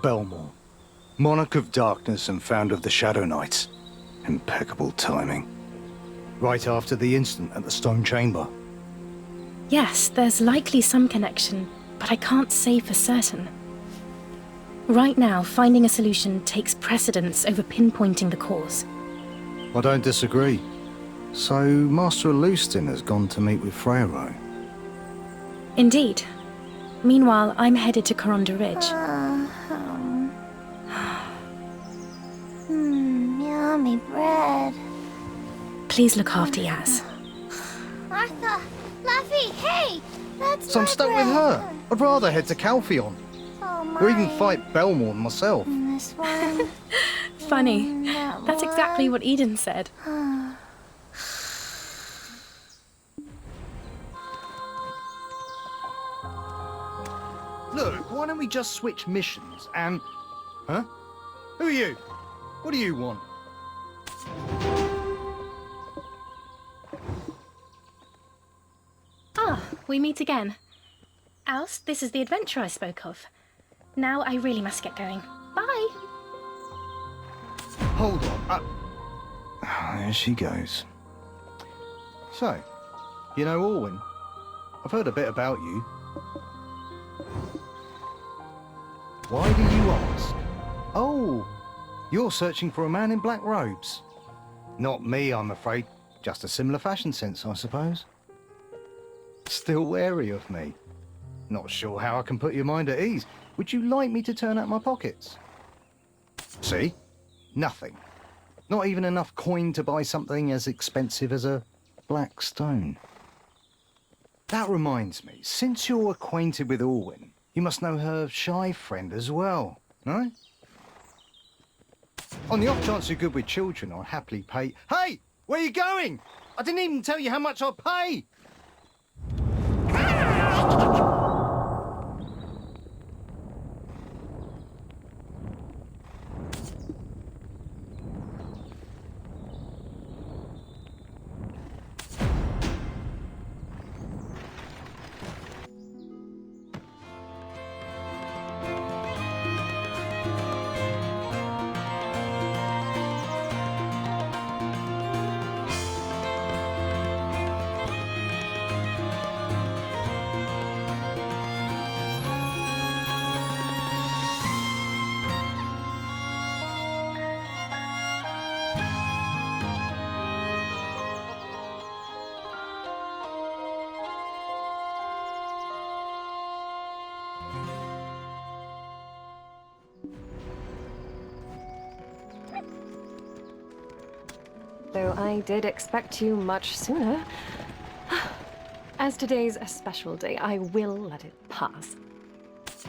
Belmore, Monarch of Darkness and founder of the Shadow Knights. Impeccable timing. Right after the incident at the Stone Chamber. Yes, there's likely some connection, but I can't say for certain. Right now, finding a solution takes precedence over pinpointing the cause. I don't disagree. So, Master Alustin has gone to meet with Freyro. Indeed. Meanwhile, I'm headed to Coronda Ridge. Yummy bread. Please look after Yaz. Martha, Luffy, hey! That's So I'm my stuck bread. with her. I'd rather head to Calpheon. Oh, Or even mine. fight Belmore myself. This one. Funny. That That's exactly one. what Eden said. Look, why don't we just switch missions and... Huh? Who are you? What do you want? Ah, we meet again. Alce, this is the adventure I spoke of. Now I really must get going. Bye! Hold on. There she goes. So, you know Orwin? I've heard a bit about you. Why do you ask? Oh, you're searching for a man in black robes. Not me, I'm afraid. Just a similar fashion sense, I suppose. Still wary of me. Not sure how I can put your mind at ease. Would you like me to turn out my pockets? See? Nothing. Not even enough coin to buy something as expensive as a black stone. That reminds me, since you're acquainted with Orwin, you must know her shy friend as well, no? On the off chance you're good with children, I'll happily pay... Hey! Where are you going? I didn't even tell you how much I'll pay! Though I did expect you much sooner. As today's a special day, I will let it pass.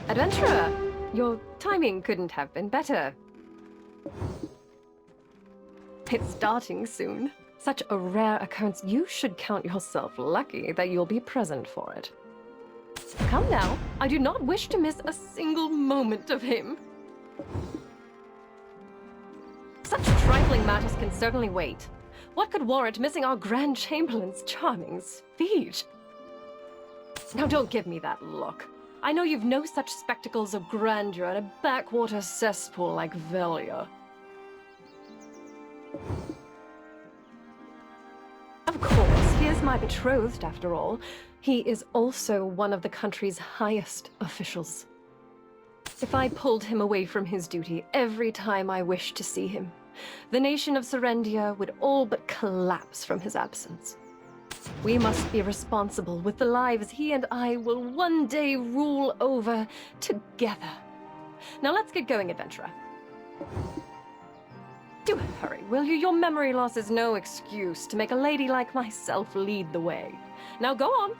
Adventurer, your timing couldn't have been better. It's starting soon. Such a rare occurrence, you should count yourself lucky that you'll be present for it. Come now, I do not wish to miss a single moment of him. Such trifling matters can certainly wait. What could warrant missing our Grand Chamberlain's charming speech? Now don't give me that look. I know you've no such spectacles of grandeur at a backwater cesspool like Velia. Of course, he is my betrothed after all. He is also one of the country's highest officials. If I pulled him away from his duty every time I wished to see him, the nation of Serendia would all but collapse from his absence. We must be responsible with the lives he and I will one day rule over together. Now let's get going, adventurer. Do hurry, will you? Your memory loss is no excuse to make a lady like myself lead the way. Now go on.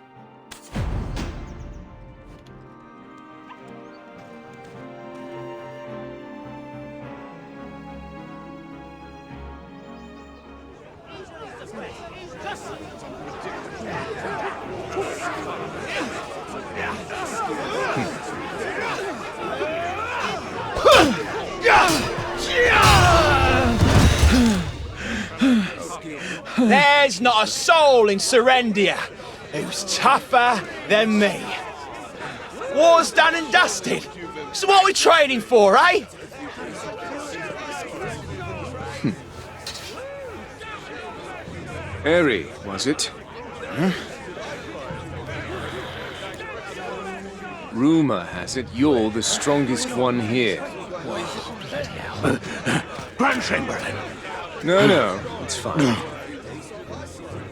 There's not a soul in Serendia who's tougher than me. War's done and dusted. So what are we trading for, eh? Eri, was it? Rumor has it you're the strongest one here. Grand Chamberlain. No, it's fine.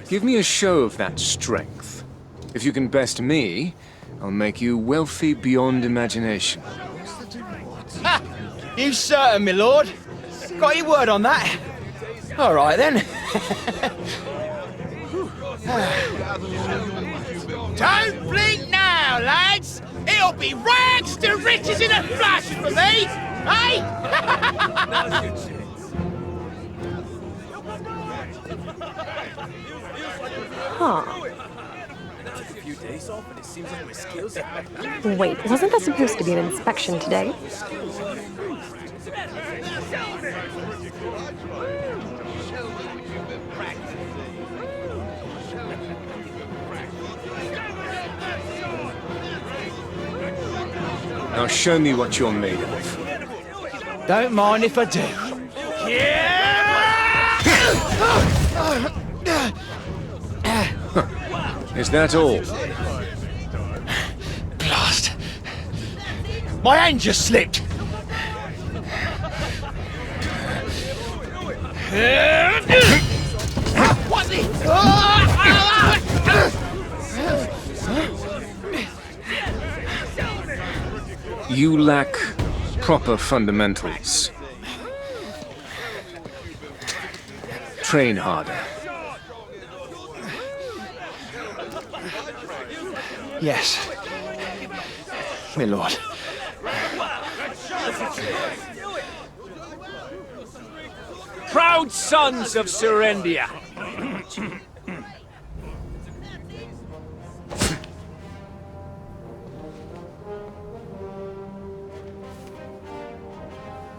Give me a show of that strength. If you can best me, I'll make you wealthy beyond imagination. Ha! You certain, my lord? Got your word on that? All right, then. Don't blink now, lads! It'll be rags to riches in a flash for me, eh? Wait, wasn't there supposed to be an inspection today? Now show me what you're made of. Don't mind if I do. Is that all? Blast. My hand just slipped. What the? You lack proper fundamentals. Train harder. Yes, my lord. Proud sons of Serendia.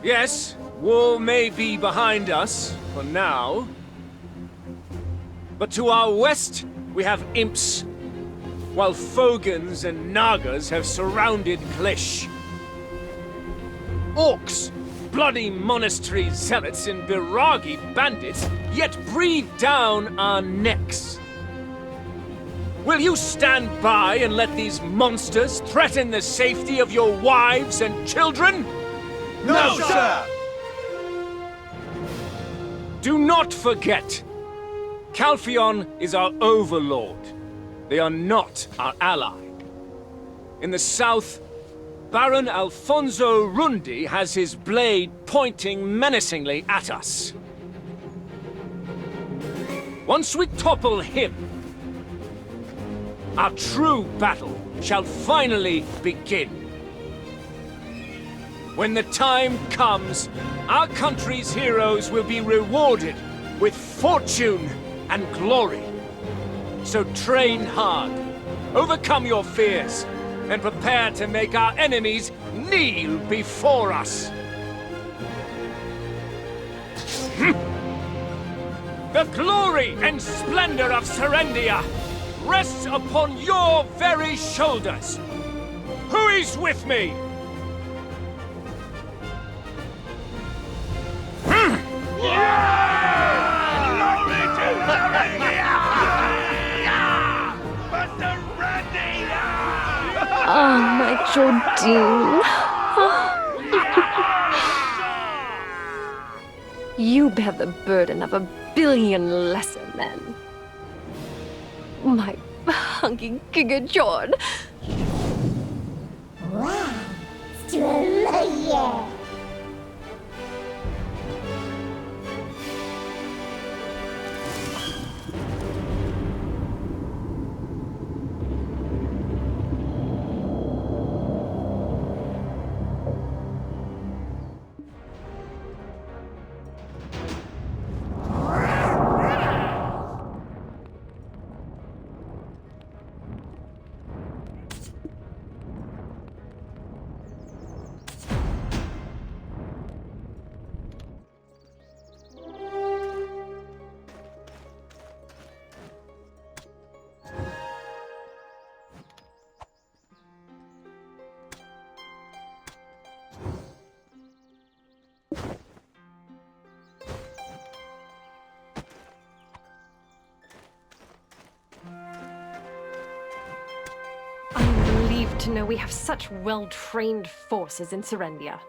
Yes, war may be behind us, for now. But to our west, we have imps, while Fogans and Nagas have surrounded Klish. Orcs, bloody monastery zealots and Biragi bandits, yet breathe down our necks. Will you stand by and let these monsters threaten the safety of your wives and children? No, sir! Do not forget, Calpheon is our overlord. They are not our ally. In the south, Baron Alfonso Rundi has his blade pointing menacingly at us. Once we topple him, our true battle shall finally begin. When the time comes, our country's heroes will be rewarded with fortune and glory. So train hard, overcome your fears, and prepare to make our enemies kneel before us. The glory and splendor of Serendia rests upon your very shoulders. Who is with me? Oh, my Jordine. You bear the burden of 1,000,000,000 lesser men. My hunky Giga Jord. Wow. Australia. to know we have such well-trained forces in Serendia.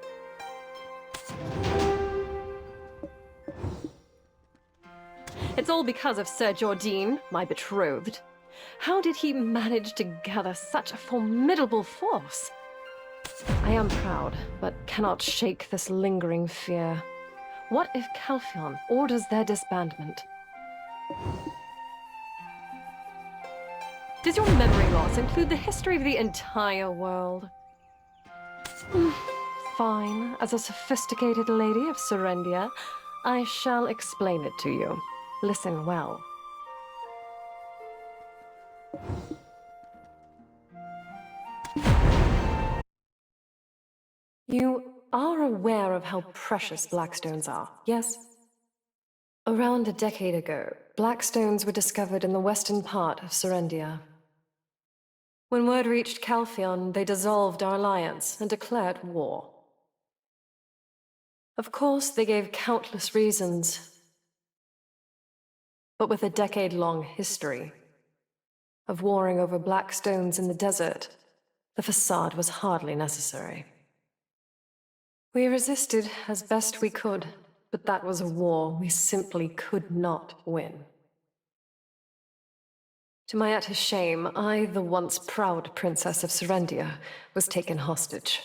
It's all because of Sir Jordine, my betrothed. How did he manage to gather such a formidable force? I am proud, but cannot shake this lingering fear. What if Calphion orders their disbandment? Does your memory loss include the history of the entire world? Fine. As a sophisticated lady of Serendia, I shall explain it to you. Listen well. You are aware of how precious blackstones are, yes? Around a decade ago, blackstones were discovered in the western part of Serendia. When word reached Calphion, they dissolved our alliance and declared war. Of course, they gave countless reasons. But with a decade-long history of warring over blackstones in the desert, the facade was hardly necessary. We resisted as best we could, but that was a war we simply could not win. To my utter shame, I, the once proud princess of Serendia, was taken hostage.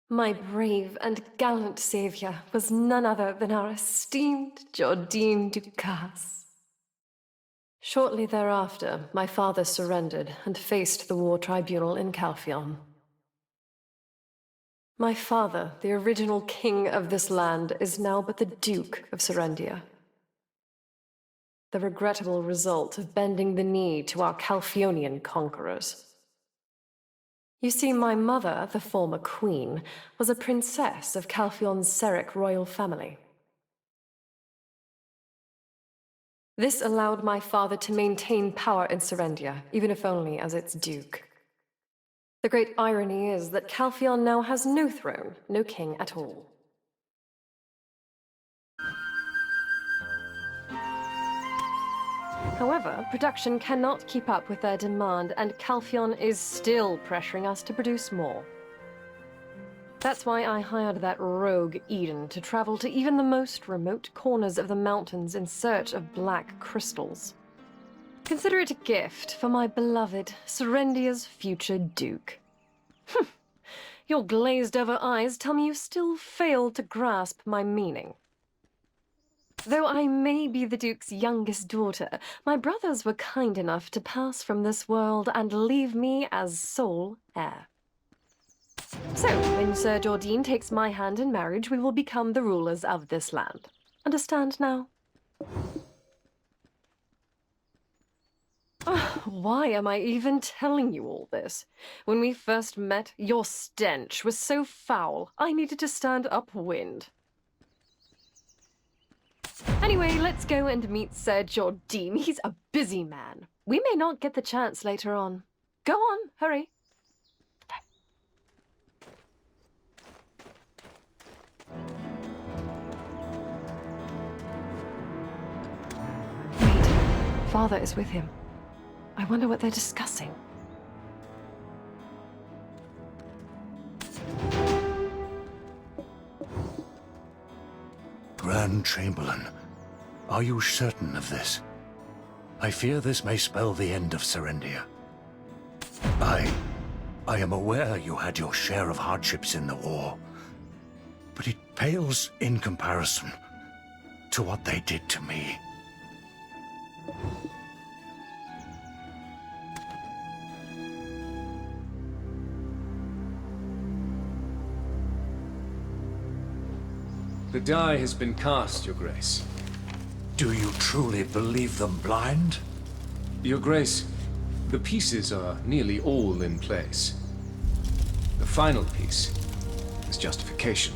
My brave and gallant savior was none other than our esteemed Jordine Ducasse. Shortly thereafter, my father surrendered and faced the war tribunal in Calphion. My father, the original king of this land, is now but the Duke of Serendia. The regrettable result of bending the knee to our Calphionian conquerors. You see, my mother, the former queen, was a princess of Calphion's Seric royal family. This allowed my father to maintain power in Serendia, even if only as its duke. The great irony is that Calphion now has no throne, no king at all. However, production cannot keep up with their demand, and Calphion is still pressuring us to produce more. That's why I hired that rogue Eden to travel to even the most remote corners of the mountains in search of black crystals. Consider it a gift for my beloved Serendia's future duke. Your glazed-over eyes tell me you still fail to grasp my meaning. Though I may be the Duke's youngest daughter, my brothers were kind enough to pass from this world and leave me as sole heir. So, when Sir Jordine takes my hand in marriage, we will become the rulers of this land. Understand now? Why am I even telling you all this? When we first met, your stench was so foul, I needed to stand upwind. Anyway, let's go and meet Sir Jordine. He's a busy man. We may not get the chance later on. Go on, hurry. Wait, Father is with him. I wonder what they're discussing. Grand Chamberlain, are you certain of this? I fear this may spell the end of Serendia. I am aware you had your share of hardships in the war, but it pales in comparison to what they did to me. The die has been cast, Your Grace. Do you truly believe them blind? Your Grace, the pieces are nearly all in place. The final piece is justification.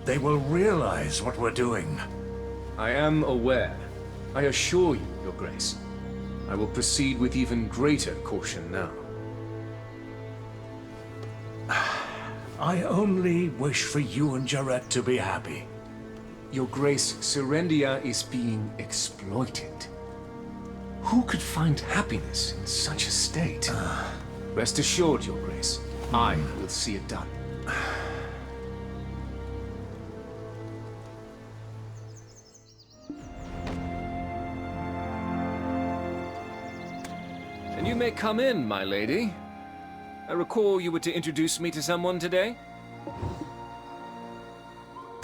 They will realize what we're doing. I am aware. I assure you, Your Grace. I will proceed with even greater caution now. I only wish for you and Jarrett to be happy. Your Grace, Serendia is being exploited. Who could find happiness in such a state? Rest assured, Your Grace, I will see it done. And you may come in, my lady. I recall you were to introduce me to someone today?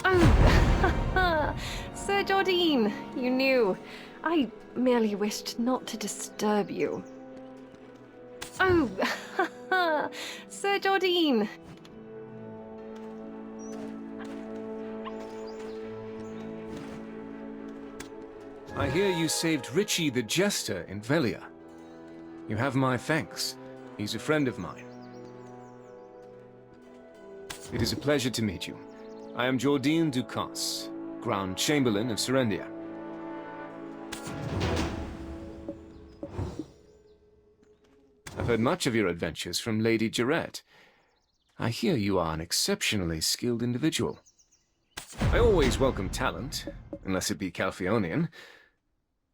Oh, Sir Jordine, you knew. I merely wished not to disturb you. Oh, Sir Jordine. I hear you saved Richie the Jester in Velia. You have my thanks. He's a friend of mine. It is a pleasure to meet you. I am Jordine Ducasse, Grand Chamberlain of Serendia. I've heard much of your adventures from Lady Jarrett. I hear you are an exceptionally skilled individual. I always welcome talent, unless it be Calphionian.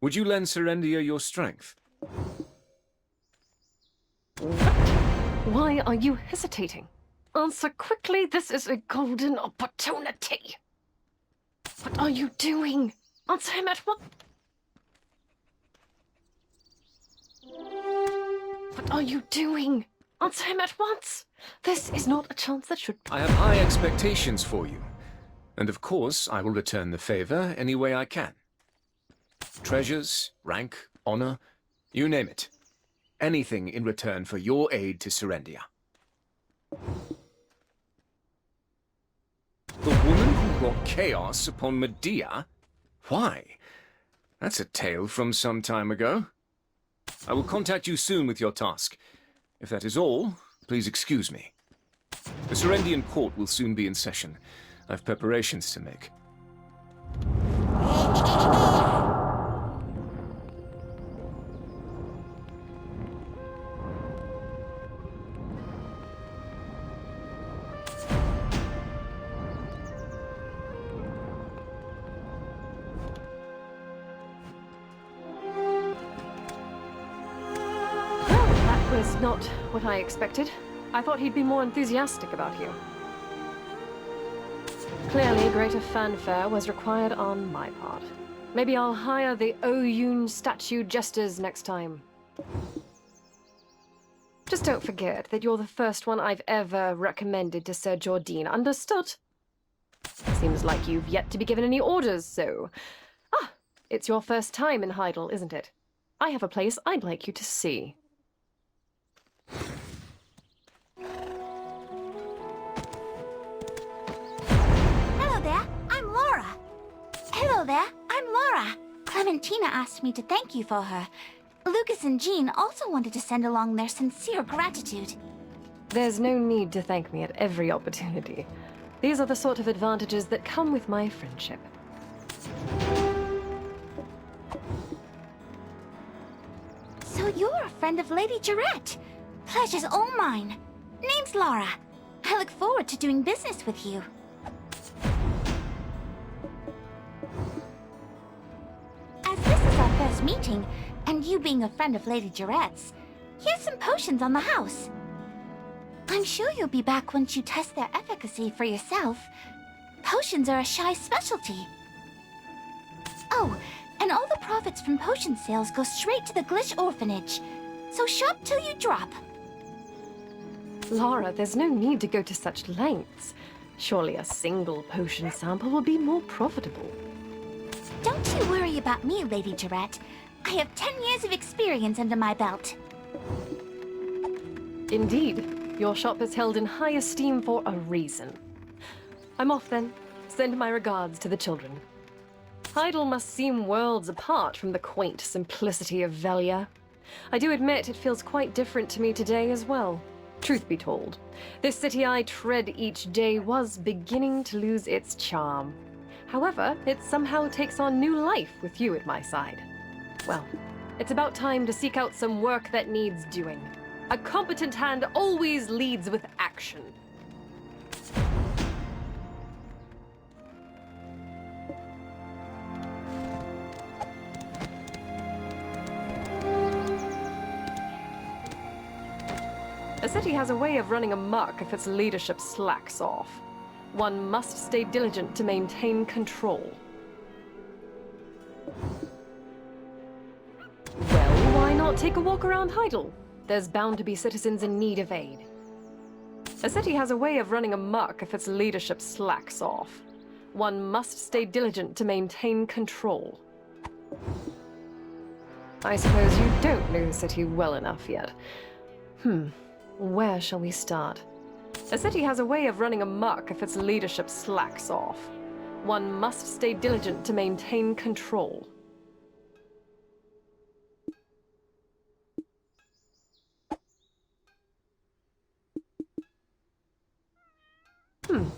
Would you lend Serendia your strength? Why are you hesitating? Answer quickly, this is a golden opportunity. What are you doing? Answer him at once. What are you doing? Answer him at once. This is not a chance that should... I have high expectations for you. And of course, I will return the favor any way I can. Treasures, rank, honor, you name it. Anything in return for your aid to Serendia. The woman who brought chaos upon Medea? Why? That's a tale from some time ago. I will contact you soon with your task. If that is all, please excuse me. The Serendian court will soon be in session. I have preparations to make. Was not what I expected. I thought he'd be more enthusiastic about you. Clearly, greater fanfare was required on my part. Maybe I'll hire the Oyun statue jesters next time. Just don't forget that you're the first one I've ever recommended to Sir Jordine, understood? Seems like you've yet to be given any orders, so... Ah, it's your first time in Heidel, isn't it? I have a place I'd like you to see. Hello there, I'm Laura. Hello there, I'm Laura. Clementina asked me to thank you for her. Lucas and Jean also wanted to send along their sincere gratitude. There's no need to thank me at every opportunity. These are the sort of advantages that come with my friendship. So you're a friend of Lady Jarrett. Pleasure's all mine. Name's Laura. I look forward to doing business with you. As this is our first meeting, and you being a friend of Lady Jarrett's, here's some potions on the house. I'm sure you'll be back once you test their efficacy for yourself. Potions are a shy specialty. Oh, and all the profits from potion sales go straight to the Glitch Orphanage. So shop till you drop. Laura, there's no need to go to such lengths. Surely a single potion sample will be more profitable. Don't you worry about me, Lady Jarrett. I have 10 years of experience under my belt. Indeed, your shop is held in high esteem for a reason. I'm off then. Send my regards to the children. Heidel must seem worlds apart from the quaint simplicity of Velia. I do admit it feels quite different to me today as well. Truth be told, this city I tread each day was beginning to lose its charm. However, it somehow takes on new life with you at my side. Well, it's about time to seek out some work that needs doing. A competent hand always leads with action. A city has a way of running amok if its leadership slacks off. One must stay diligent to maintain control. Well, why not take a walk around Heidel? There's bound to be citizens in need of aid. A city has a way of running amok if its leadership slacks off. One must stay diligent to maintain control. I suppose you don't know the city well enough yet. Where shall we start? A city has a way of running amok if its leadership slacks off. One must stay diligent to maintain control.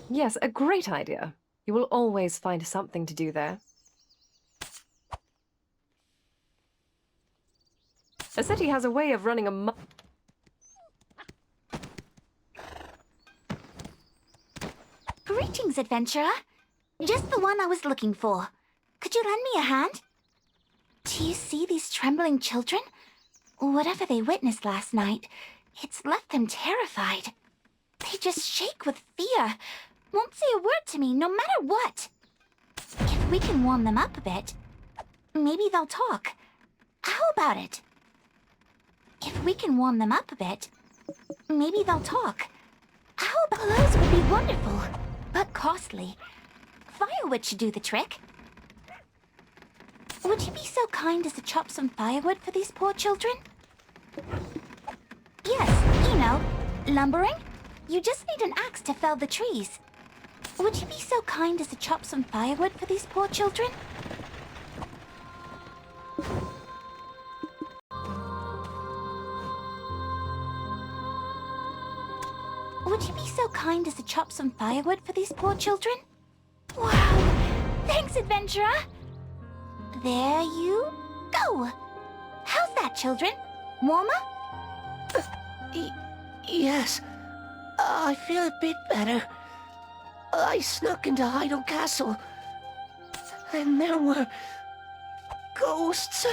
Yes, a great idea. You will always find something to do there. A city has a way of running amok. Greetings, adventurer. Just the one I was looking for. Could you lend me a hand? Do you see these trembling children? Whatever they witnessed last night, it's left them terrified. They just shake with fear. Won't say a word to me, no matter what. If we can warm them up a bit, maybe they'll talk. How about it? If we can warm them up a bit, maybe they'll talk. How about those would be wonderful, but costly. Firewood should do the trick. Would you be so kind as to chop some firewood for these poor children? Yes, you know, lumbering. You just need an axe to fell the trees. Would you be so kind as to chop some firewood for these poor children? Would you be so kind as to chop some firewood for these poor children? Wow! Thanks, adventurer! There you go! How's that, children? Warmer? Yes. I feel a bit better. I snuck into Heidel Castle, and there were ghosts.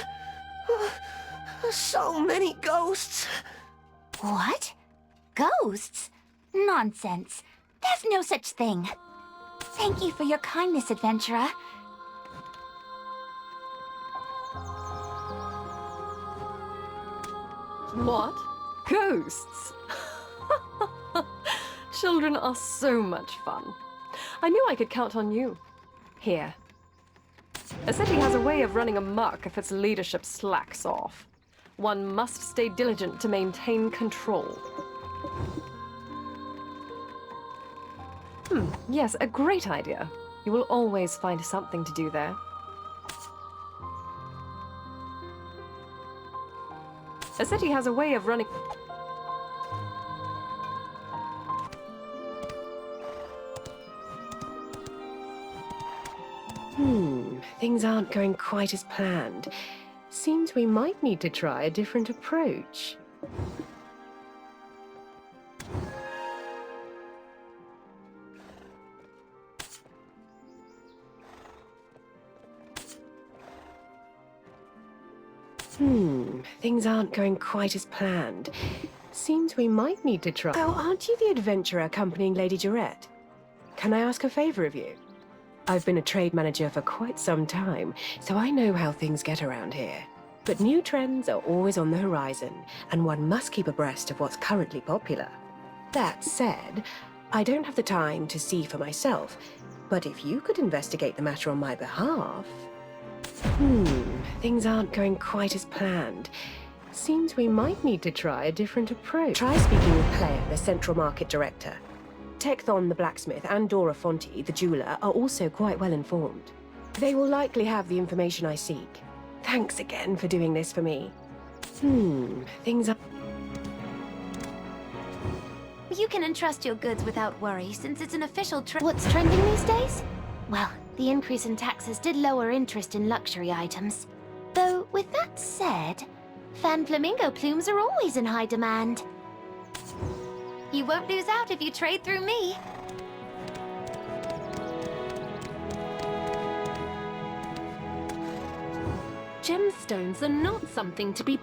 So many ghosts. What? Ghosts? Nonsense. There's no such thing. Thank you for your kindness, adventurer. What? Ghosts? Children are so much fun. I knew I could count on you. Here. A city has a way of running amok if its leadership slacks off. One must stay diligent to maintain control. Yes, a great idea. You will always find something to do there. A city has a way of running... Things aren't going quite as planned. Seems we might need to try a different approach. Things aren't going quite as planned. Seems we might need to try... Oh, aren't you the adventurer accompanying Lady Jarrett? Can I ask a favor of you? I've been a trade manager for quite some time, so I know how things get around here. But new trends are always on the horizon, and one must keep abreast of what's currently popular. That said, I don't have the time to see for myself, but if you could investigate the matter on my behalf... Things aren't going quite as planned. Seems we might need to try a different approach. Try speaking with Claire, the Central Market Director. Tekthon, the blacksmith, and Dora Fonte, the jeweler, are also quite well informed. They will likely have the information I seek. Thanks again for doing this for me. Things are... You can entrust your goods without worry, since it's an official What's trending these days? Well, the increase in taxes did lower interest in luxury items. Though, with that said, fan flamingo plumes are always in high demand. You won't lose out if you trade through me. Gemstones are not something to be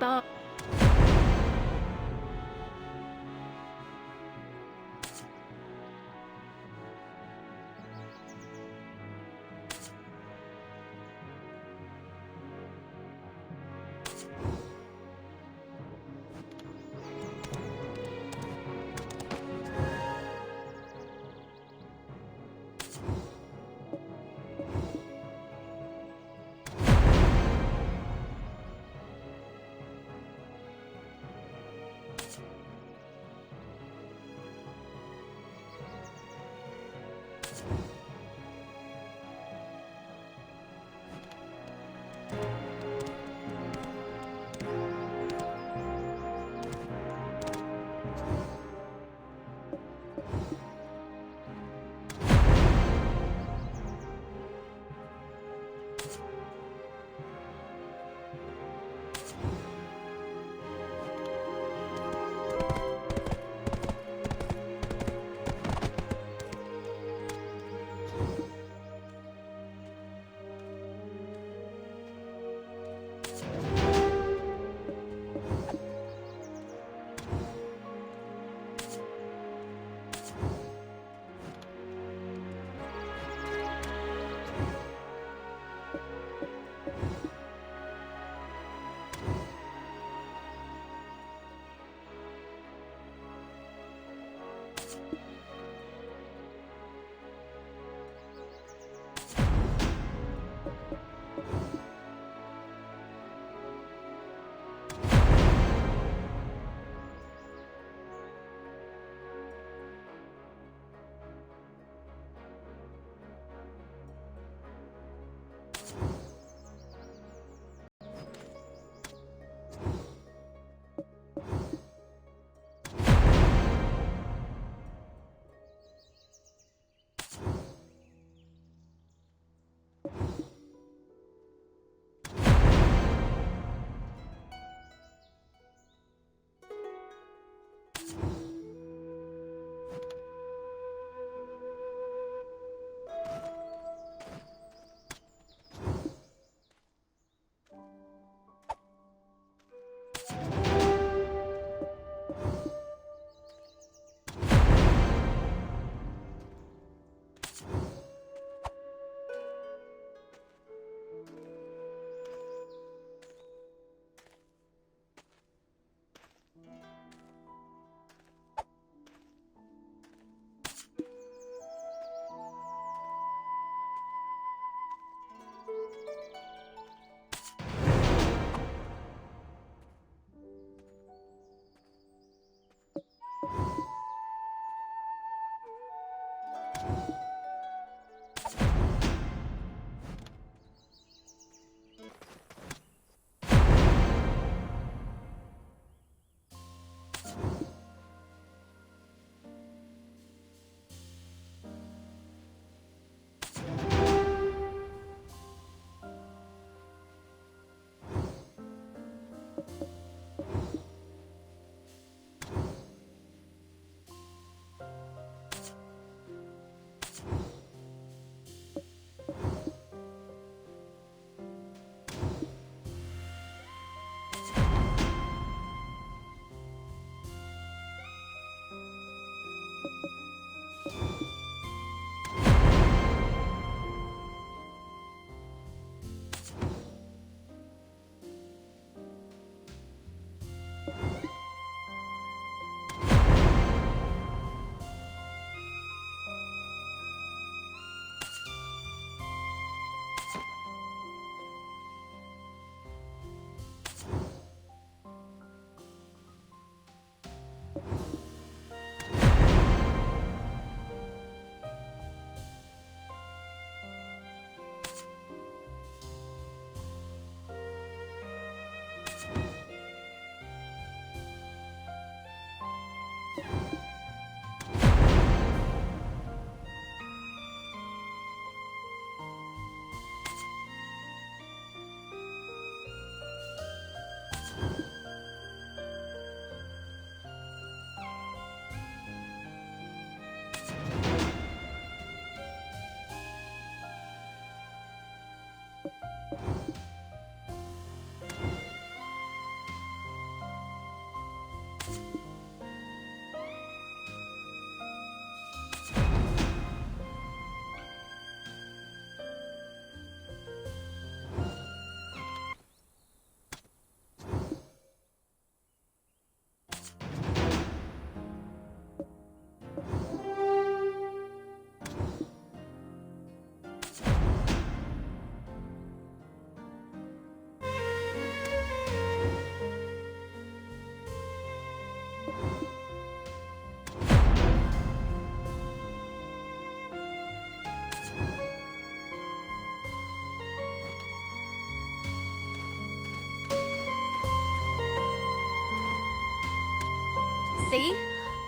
See?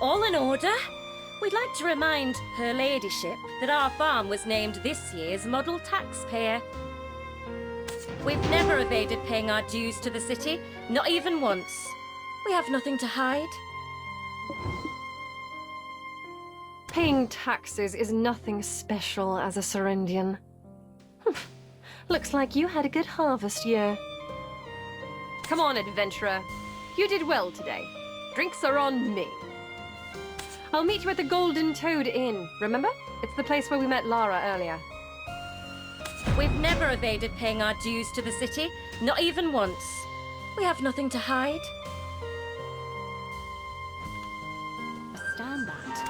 All in order. We'd like to remind Her Ladyship that our farm was named this year's model taxpayer. We've never evaded paying our dues to the city, not even once. We have nothing to hide. Paying taxes is nothing special as a Serendian. Looks like you had a good harvest year. Come on, adventurer. You did well today. Drinks are on me. I'll meet you at the Golden Toad Inn, remember? It's the place where we met Lara earlier. We've never evaded paying our dues to the city, not even once. We have nothing to hide. Understand that.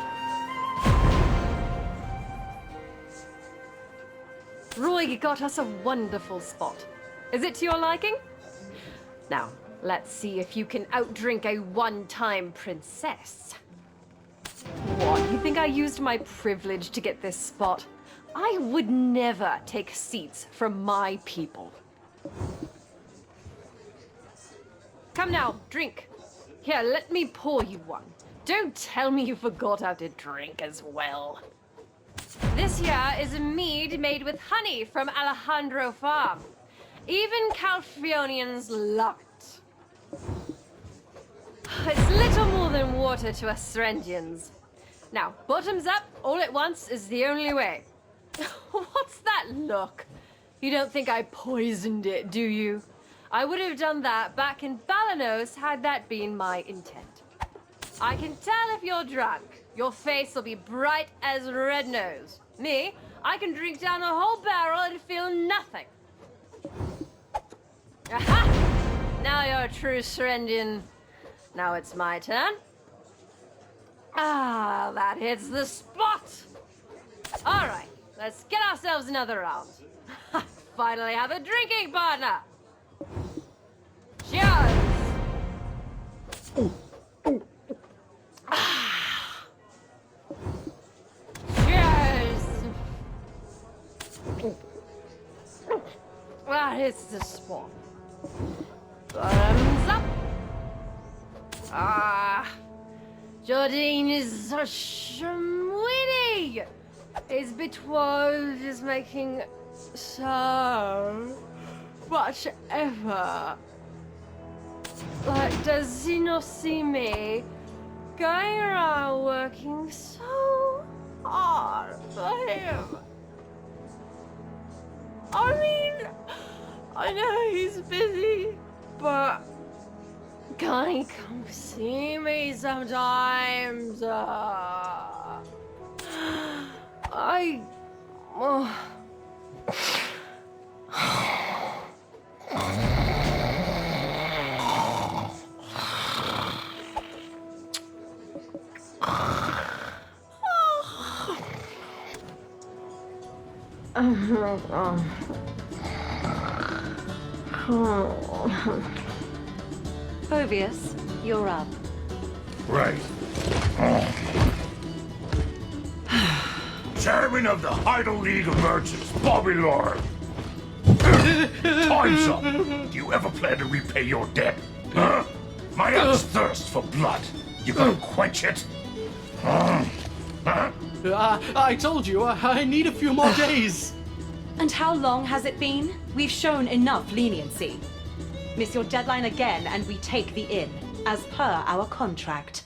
Roy got us a wonderful spot. Is it to your liking? Now, let's see if you can outdrink a one-time princess. What, you think I used my privilege to get this spot? I would never take seats from my people. Come now, drink. Here, let me pour you one. Don't tell me you forgot how to drink as well. This here is a mead made with honey from Alejandro Farm. Even Calphionians love it. It's little more than water to us Serendians. Now, bottoms up, all at once is the only way. What's that look? You don't think I poisoned it, do you? I would have done that back in Balanos had that been my intent. I can tell if you're drunk. Your face will be bright as red nose. Me, I can drink down a whole barrel and feel nothing. Aha! Now you're a true Serendian. Now it's my turn. Ah, that hits the spot! All right, let's get ourselves another round. Finally have a drinking partner! Cheers! Cheers! That hits the spot. Bottoms up! Ah! Jardine is so sweetie! His betrothed is making so much effort. Like, does he not see me going around working so hard for him? I mean, I know he's busy, but can he come see me sometimes? Phobius, you're up. Right. Chairman of the Heidel League of Merchants, Bobby Lord. Time's up. Do you ever plan to repay your debt? Huh? My eyes thirst for blood. You gonna quench it? Huh? I told you, I need a few more days. And how long has it been? We've shown enough leniency. Miss your deadline again and we take the inn, as per our contract.